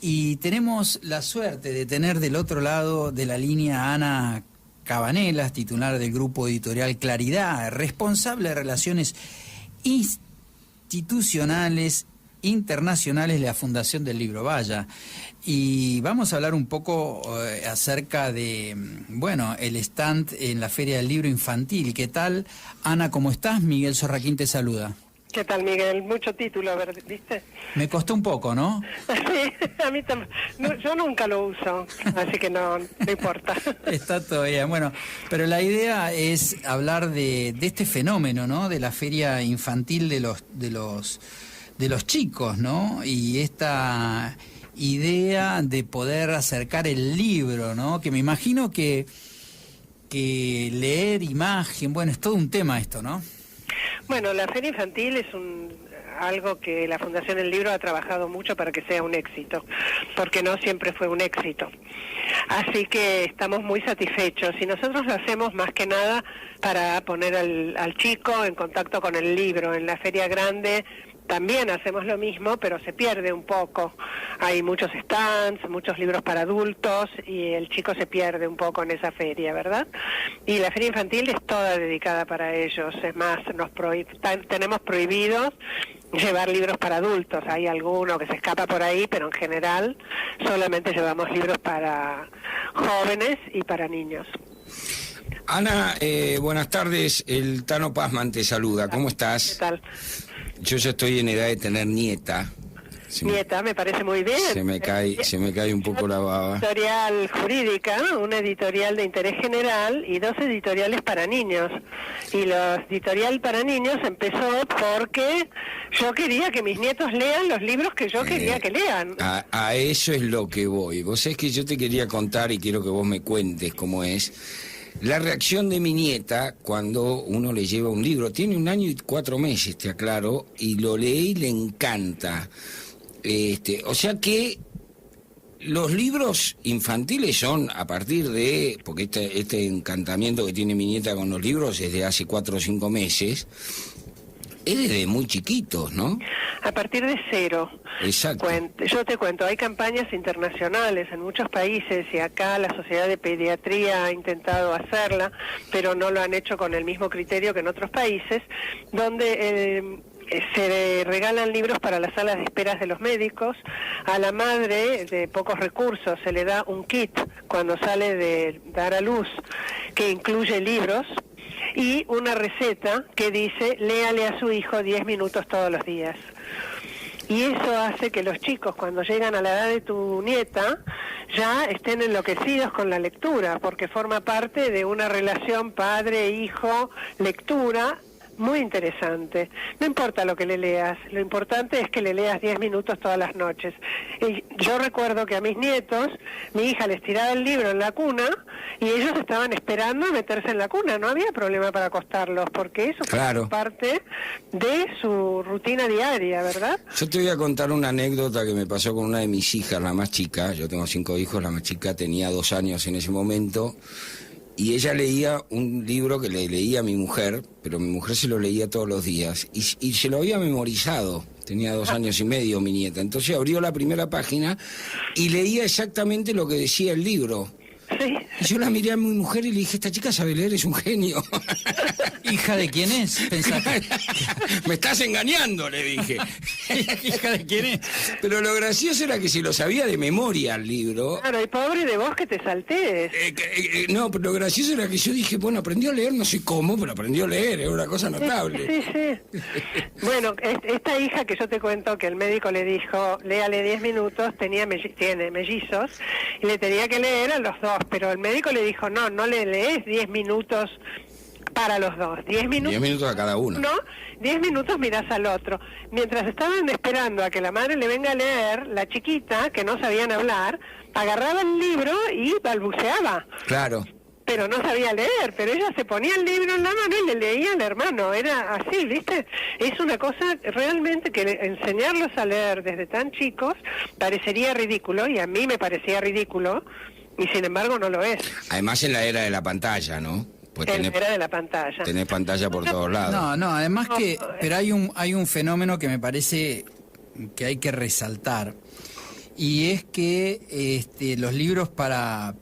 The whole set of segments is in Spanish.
Y tenemos la suerte de tener del otro lado de la línea a Ana Cabanelas, titular del grupo editorial Claridad, responsable de relaciones institucionales internacionales de la Fundación del Libro Vaya. Y vamos a hablar un poco acerca de, bueno, el stand en la Feria del Libro Infantil. ¿Qué tal, Ana? ¿Cómo estás? Miguel Sorraquín te saluda. ¿Qué tal, Miguel? Mucho título, ¿viste? Me costó un poco, ¿no? Sí, a mí también. No, yo nunca lo uso, así que no importa. Está todo bien. Bueno, pero la idea es hablar de este fenómeno, ¿no? De la feria infantil de los chicos, ¿no? Y esta idea de poder acercar el libro, ¿no? Que me imagino que leer imagen, bueno, es todo un tema esto, ¿no? Bueno, la feria infantil es algo que la Fundación del Libro ha trabajado mucho para que sea un éxito, porque no siempre fue un éxito. Así que estamos muy satisfechos y nosotros lo hacemos más que nada para poner al chico en contacto con el libro. En la feria grande también hacemos lo mismo, pero se pierde un poco. Hay muchos stands, muchos libros para adultos y el chico se pierde un poco en esa feria, ¿verdad? Y la feria infantil es toda dedicada para ellos. Es más, tenemos prohibidos llevar libros para adultos. Hay alguno que se escapa por ahí, pero en general solamente llevamos libros para jóvenes y para niños. Ana, buenas tardes. El Tano Pazman te saluda. ¿Cómo estás? ¿Qué tal? Yo ya estoy en edad de tener nieta. Nieta, me parece muy bien. Se me cae un poco la baba. Editorial jurídica, una editorial de interés general y 2 editoriales para niños. Y la editorial para niños empezó porque yo quería que mis nietos lean los libros que yo quería que lean. A eso es lo que voy. Vos sabés que yo te quería contar y quiero que vos me cuentes cómo es la reacción de mi nieta cuando uno le lleva un libro. Tiene 1 año y 4 meses, te aclaro, y lo lee y le encanta. O sea que los libros infantiles son a partir de, porque este encantamiento que tiene mi nieta con los libros es de hace 4 o 5 meses, es desde muy chiquitos, ¿no? A partir de 0. Exacto. Yo te cuento, hay campañas internacionales en muchos países y acá la Sociedad de Pediatría ha intentado hacerla, pero no lo han hecho con el mismo criterio que en otros países, donde se regalan libros para las salas de esperas de los médicos. A la madre de pocos recursos se le da un kit cuando sale de dar a luz que incluye libros y una receta que dice léale a su hijo 10 minutos todos los días. Y eso hace que los chicos, cuando llegan a la edad de tu nieta, ya estén enloquecidos con la lectura, porque forma parte de una relación padre-hijo-lectura muy interesante. No importa lo que le leas, lo importante es que le leas 10 minutos todas las noches. Y yo recuerdo que a mis nietos, mi hija les tiraba el libro en la cuna y ellos estaban esperando a meterse en la cuna. No había problema para acostarlos, porque eso claro, fue parte de su rutina diaria, ¿verdad? Yo te voy a contar una anécdota que me pasó con una de mis hijas, la más chica. Yo tengo 5 hijos, la más chica tenía 2 años en ese momento. Y ella leía un libro que le leía a mi mujer, pero mi mujer se lo leía todos los días. Y se lo había memorizado. Tenía 2 años y medio mi nieta. Entonces abrió la primera página y leía exactamente lo que decía el libro. Sí. Y yo la miré a mi mujer y le dije, esta chica sabe leer, es un genio. ¿Hija de quién es? Pensá Me estás engañando, le dije. ¿Hija de quién es? Pero lo gracioso era que se lo sabía de memoria el libro. Claro, y pobre de vos que te saltés. No, pero lo gracioso era que yo dije, bueno, aprendió a leer, no sé cómo, pero aprendió a leer, es una cosa notable. Sí. Bueno, esta hija que yo te cuento que el médico le dijo, léale 10 minutos, tiene mellizos, y le tenía que leer a los 2, pero el médico le dijo, no le lees 10 minutos para los 2, 10 minutos... 10 minutos a cada uno. No, 10 minutos mirás al otro. Mientras estaban esperando a que la madre le venga a leer, la chiquita, que no sabían hablar, agarraba el libro y balbuceaba. Claro. Pero no sabía leer, pero ella se ponía el libro en la mano y le leía al hermano, era así, ¿viste? Es una cosa realmente que enseñarlos a leer desde tan chicos parecería ridículo, y a mí me parecía ridículo, y sin embargo no lo es. Además en la era de la pantalla, ¿no? Pues En la era de la pantalla. Tenés pantalla por todos lados. No, además pero hay un fenómeno que me parece que hay que resaltar. y es que los libros para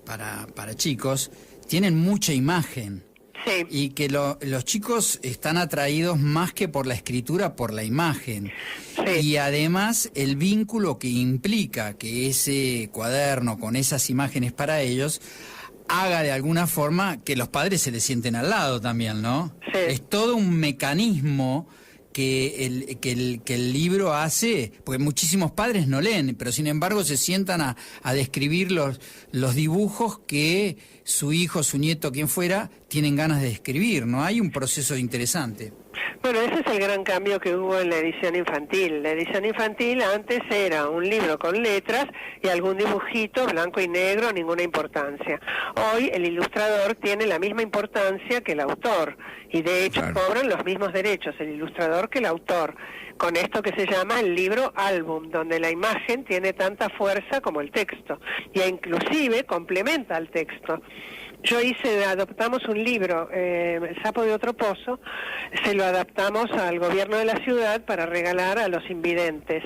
chicos tienen mucha imagen. Sí. Y que los chicos están atraídos más que por la escritura, por la imagen. Sí. Y además el vínculo que implica que ese cuaderno con esas imágenes para ellos haga de alguna forma que los padres se les sienten al lado también, ¿no? Sí. Es todo un mecanismo que el libro hace, porque muchísimos padres no leen, pero sin embargo se sientan a describir los dibujos que su hijo, su nieto, quien fuera, tienen ganas de escribir, ¿no? Hay un proceso interesante. Bueno, ese es el gran cambio que hubo en la edición infantil. La edición infantil antes era un libro con letras y algún dibujito blanco y negro, ninguna importancia. Hoy el ilustrador tiene la misma importancia que el autor y de hecho cobran los mismos derechos el ilustrador que el autor, con esto que se llama el libro álbum, donde la imagen tiene tanta fuerza como el texto y inclusive complementa al texto. Adoptamos un libro, El sapo de otro pozo, se lo adaptamos al gobierno de la ciudad para regalar a los invidentes.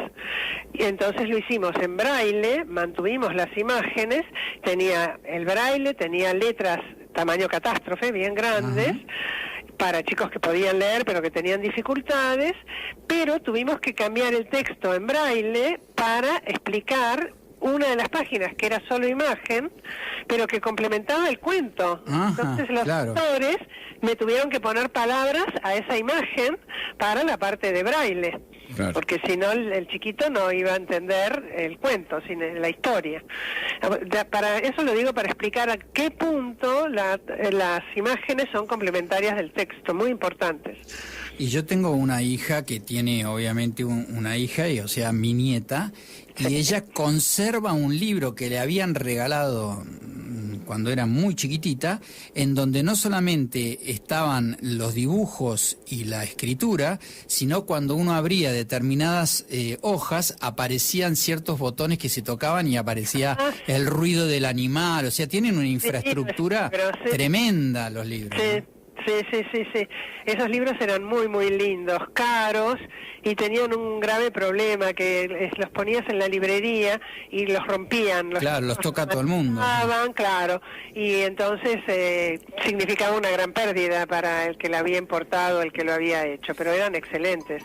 Y entonces lo hicimos en braille, mantuvimos las imágenes, tenía el braille, tenía letras tamaño catástrofe, bien grandes, para chicos que podían leer pero que tenían dificultades, pero tuvimos que cambiar el texto en braille para explicar una de las páginas que era solo imagen, pero que complementaba el cuento. Entonces los autores me tuvieron que poner palabras a esa imagen para la parte de braille, porque si no el chiquito no iba a entender el cuento, sino la historia. Para eso lo digo, para explicar a qué punto las imágenes son complementarias del texto, muy importantes. Y yo tengo una hija que tiene obviamente una hija, o sea, mi nieta, y ella conserva un libro que le habían regalado cuando era muy chiquitita, en donde no solamente estaban los dibujos y la escritura, sino cuando uno abría determinadas hojas, aparecían ciertos botones que se tocaban y aparecía el ruido del animal. O sea, tienen una infraestructura tremenda los libros, ¿no? Sí. Esos libros eran muy, muy lindos, caros, y tenían un grave problema, que los ponías en la librería y los rompían. Claro, los toca todo el mundo. Claro, y entonces significaba una gran pérdida para el que la había importado, el que lo había hecho, pero eran excelentes.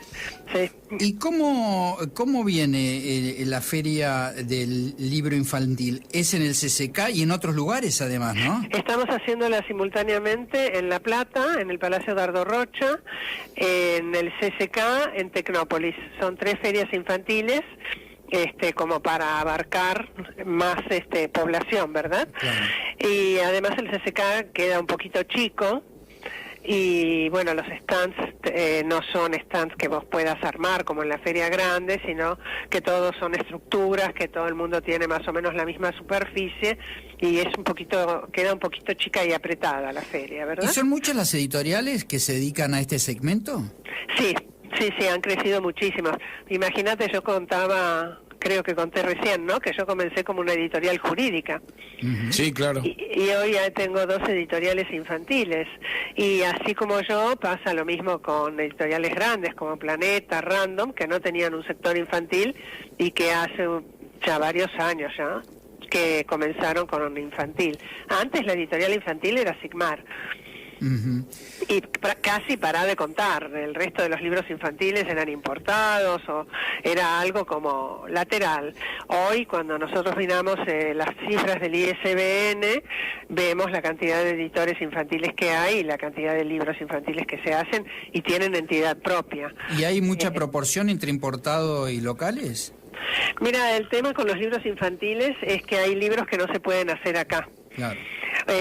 Sí. ¿Y cómo viene la feria del libro infantil? ¿Es en el CCK y en otros lugares además, no? Estamos haciéndola simultáneamente en La Plata, en el Palacio Dardo Rocha, en el CCK, en Tecnópolis. Son 3 ferias infantiles, como para abarcar más población, ¿verdad? Claro. Y además el CCK queda un poquito chico. Y bueno, los stands no son stands que vos puedas armar como en la feria grande, sino que todos son estructuras, que todo el mundo tiene más o menos la misma superficie y queda un poquito chica y apretada la feria, ¿verdad? ¿Y son muchas las editoriales que se dedican a este segmento? Sí, han crecido muchísimo. Imagínate, creo que conté recién, ¿no? Que yo comencé como una editorial jurídica. Sí, claro. Y hoy ya tengo 2 editoriales infantiles. Y así como yo, pasa lo mismo con editoriales grandes como Planeta, Random, que no tenían un sector infantil y que hace ya varios años ya que comenzaron con un infantil. Antes la editorial infantil era Sigmar. Y casi para de contar, el resto de los libros infantiles eran importados o era algo como lateral. Hoy, cuando nosotros miramos las cifras del ISBN, vemos la cantidad de editores infantiles que hay y la cantidad de libros infantiles que se hacen y tienen entidad propia. ¿Y hay mucha proporción entre importado y locales? Mira, el tema con los libros infantiles es que hay libros que no se pueden hacer acá. Claro.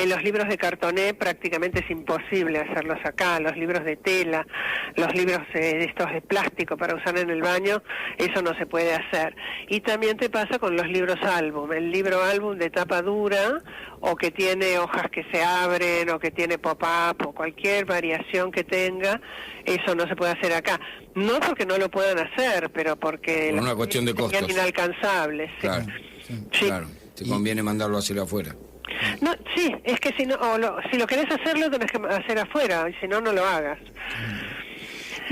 Los libros de cartoné prácticamente es imposible hacerlos acá, los libros de tela, los libros estos de plástico para usar en el baño, eso no se puede hacer. Y también te pasa con los libros álbum, el libro álbum de tapa dura o que tiene hojas que se abren o que tiene pop-up o cualquier variación que tenga, eso no se puede hacer acá. No porque no lo puedan hacer, pero porque por una cuestión de costos inalcanzables. Claro, sí. Claro, te conviene mandarlo hacia afuera. No, sí, es que si lo querés hacer, lo tenés que hacer afuera, y si no, no lo hagas.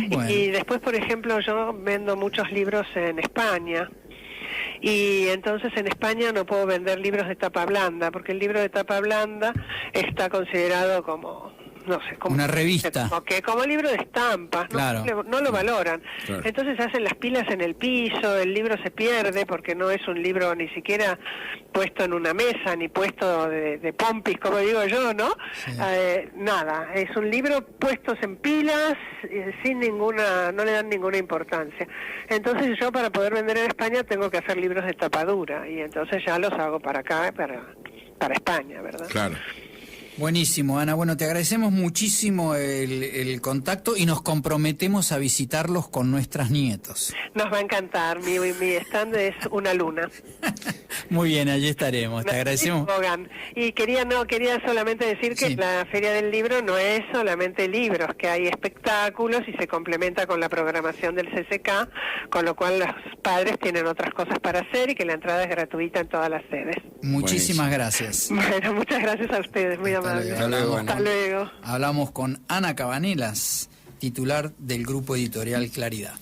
Bueno. Y después, por ejemplo, yo vendo muchos libros en España, y entonces en España no puedo vender libros de tapa blanda, porque el libro de tapa blanda está considerado como, no sé, como una revista, como libro de estampas, ¿no? Claro. No lo valoran. Claro. Entonces hacen las pilas en el piso, el libro se pierde porque no es un libro ni siquiera puesto en una mesa, ni puesto de pompis, como digo yo, ¿no? Sí. Nada, es un libro puestos en pilas, sin ninguna, no le dan ninguna importancia. Entonces yo, para poder vender en España, tengo que hacer libros de tapadura, y entonces ya los hago para acá, para España, ¿verdad? Claro. Buenísimo, Ana. Bueno, te agradecemos muchísimo el contacto y nos comprometemos a visitarlos con nuestras nietos. Nos va a encantar, mi stand es una luna. Muy bien, allí estaremos. Te agradecemos. Y quería solamente decir que Sí. la Feria del Libro no es solamente libros, que hay espectáculos y se complementa con la programación del CCK, con lo cual los padres tienen otras cosas para hacer y que la entrada es gratuita en todas las sedes. Muchísimas gracias. Bueno, muchas gracias a ustedes, muy amables. Hasta luego, Ana. Hasta luego. Hablamos con Ana Cabanelas, titular del Grupo Editorial Claridad.